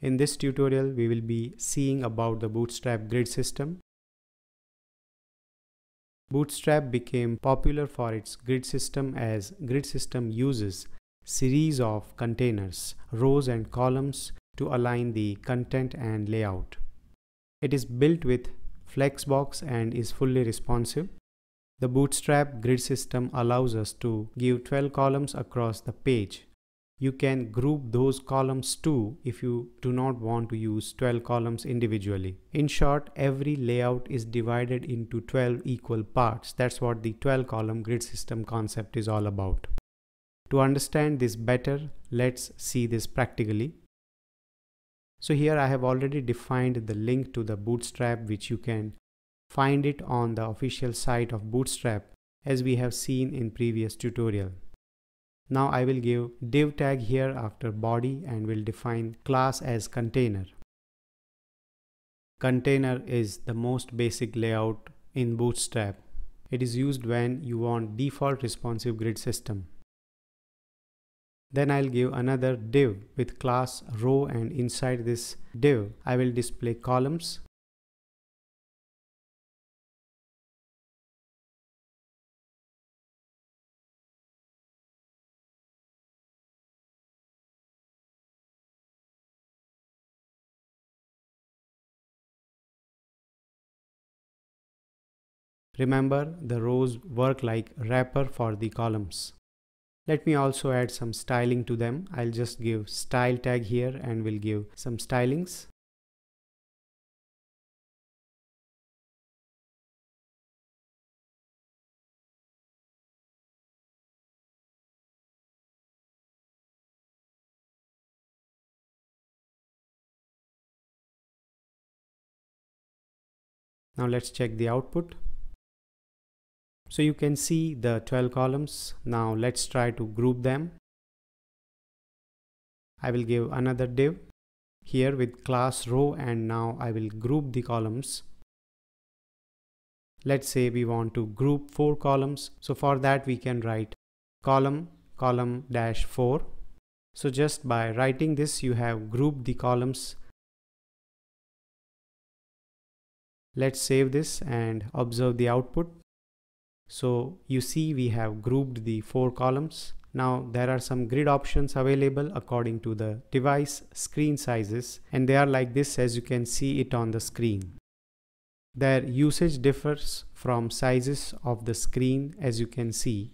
In this tutorial, we will be seeing about the Bootstrap grid system. Bootstrap became popular for its grid system as grid system uses series of containers, rows and columns to align the content and layout. It is built with Flexbox and is fully responsive. The Bootstrap grid system allows us to give 12 columns across the page. You can group those columns too if you do not want to use 12 columns individually. In short, every layout is divided into 12 equal parts. That's what the 12 column grid system concept is all about. To understand this better, let's see this practically. So here I have already defined the link to the Bootstrap, which you can find it on the official site of Bootstrap as we have seen in previous tutorial. Now I will give div tag here after body and will define class as container. Container is the most basic layout in Bootstrap. It is used when you want default responsive grid system. Then I'll give another div with class row, and inside this div I will display columns. Remember, the rows work like wrapper for the columns. Let me also add some styling to them. I'll just give style tag here and will give some stylings. Now let's check the output. So you can see the 12 columns. Now let's try to group them. I will give another div here with class row, and now I will group the columns. Let's say we want to group 4 columns. So for that we can write column dash 4. So just by writing this you have grouped the columns. Let's save this and observe the output. So you see we have grouped the 4 columns. Now there are some grid options available according to the device screen sizes, and they are like this as you can see it on the screen. Their usage differs from sizes of the screen as you can see.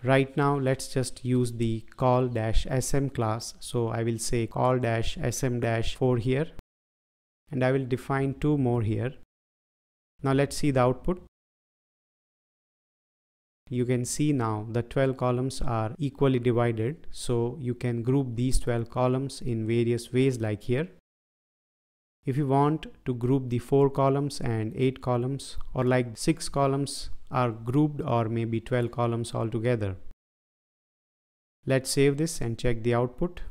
Right now let's just use the call-sm class. So I will say call-sm-4 here, and I will define 2 more here. Now let's see the output. You can see now the 12 columns are equally divided, so you can group these 12 columns in various ways like here. If you want to group the 4 columns and 8 columns, or like 6 columns are grouped, or maybe 12 columns altogether. Let's save this and check the output.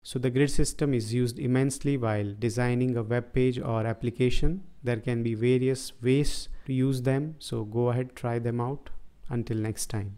So the grid system is used immensely while designing a web page or application. There can be various ways to use them, so go ahead, try them out. Until next time.